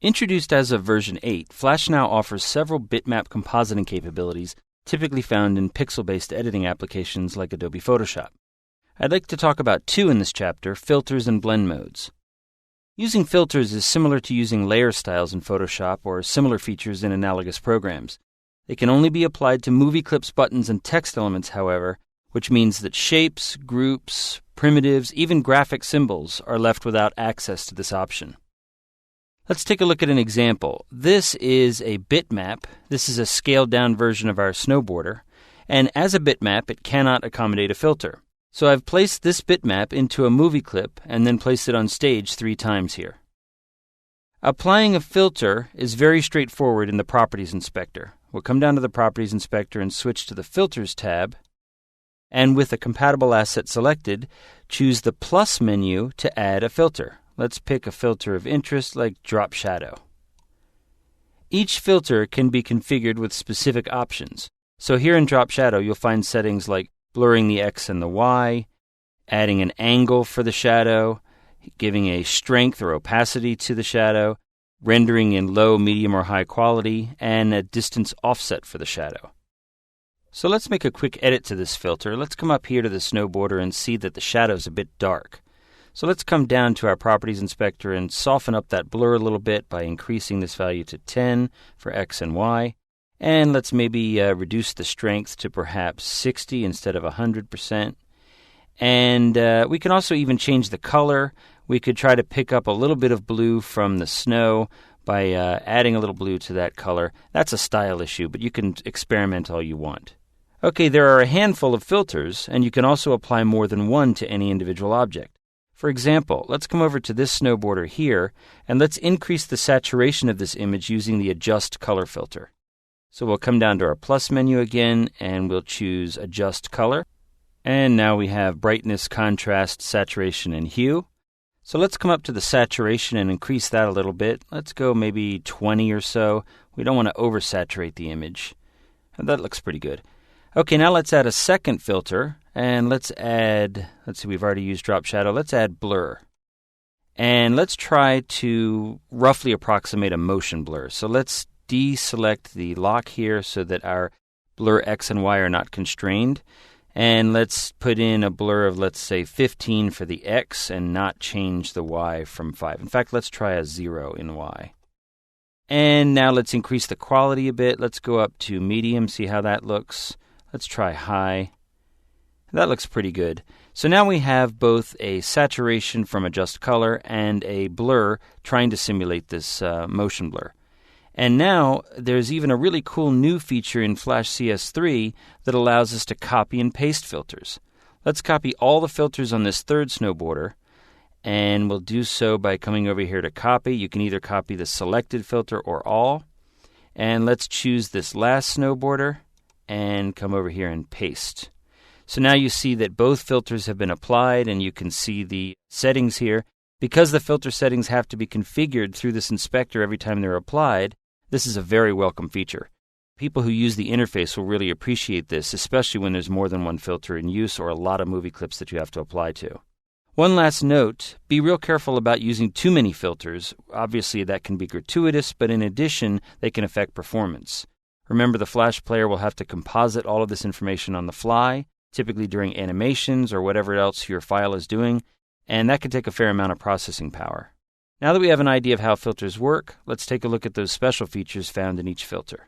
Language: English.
Introduced as of version 8, Flash now offers several bitmap compositing capabilities typically found in pixel-based editing applications like Adobe Photoshop. I'd like to talk about two in this chapter, filters and blend modes. Using filters is similar to using layer styles in Photoshop or similar features in analogous programs. They can only be applied to movie clips, buttons, and text elements, however, which means that shapes, groups, primitives, even graphic symbols are left without access to this option. Let's take a look at an example. This is a bitmap. This is a scaled-down version of our snowboarder. And as a bitmap, it cannot accommodate a filter. So I've placed this bitmap into a movie clip and then placed it on stage 3 times here. Applying a filter is very straightforward in the Properties Inspector. We'll come down to the Properties Inspector and switch to the Filters tab. And with a compatible asset selected, choose the plus menu to add a filter. Let's pick a filter of interest like drop shadow. Each filter can be configured with specific options. So here in drop shadow, you'll find settings like blurring the X and the Y, adding an angle for the shadow, giving a strength or opacity to the shadow, rendering in low, medium, or high quality, and a distance offset for the shadow. So let's make a quick edit to this filter. Let's come up here to the snowboarder and see that the shadow's a bit dark. So let's come down to our Properties Inspector and soften up that blur a little bit by increasing this value to 10 for X and Y. And let's maybe reduce the strength to perhaps 60 instead of 100%. And we can also even change the color. We could try to pick up a little bit of blue from the snow by adding a little blue to that color. That's a style issue, but you can experiment all you want. Okay, there are a handful of filters, and you can also apply more than one to any individual object. For example, let's come over to this snowboarder here, and let's increase the saturation of this image using the Adjust Color filter. So we'll come down to our plus menu again, and we'll choose Adjust Color. And now we have brightness, contrast, saturation, and hue. So let's come up to the saturation and increase that a little bit. Let's go maybe 20 or so. We don't want to oversaturate the image. And that looks pretty good. Okay, now let's add a second filter. And let's see, we've already used drop shadow. Let's add blur. And let's try to roughly approximate a motion blur. So let's deselect the lock here so that our blur X and Y are not constrained. And let's put in a blur of, let's say, 15 for the X and not change the Y from 5. In fact, let's try a 0 in Y. And now let's increase the quality a bit. Let's go up to medium, see how that looks. Let's try high. That looks pretty good. So now we have both a saturation from Adjust Color and a blur trying to simulate this motion blur. And now there's even a really cool new feature in Flash CS3 that allows us to copy and paste filters. Let's copy all the filters on this third snowboarder, and we'll do so by coming over here to copy. You can either copy the selected filter or all. And let's choose this last snowboarder and come over here and paste. So now you see that both filters have been applied, and you can see the settings here. Because the filter settings have to be configured through this inspector every time they're applied, this is a very welcome feature. People who use the interface will really appreciate this, especially when there's more than one filter in use or a lot of movie clips that you have to apply to. One last note, be real careful about using too many filters. Obviously, that can be gratuitous, but in addition, they can affect performance. Remember, the Flash player will have to composite all of this information on the fly, typically during animations or whatever else your file is doing, and that can take a fair amount of processing power. Now that we have an idea of how filters work, let's take a look at those special features found in each filter.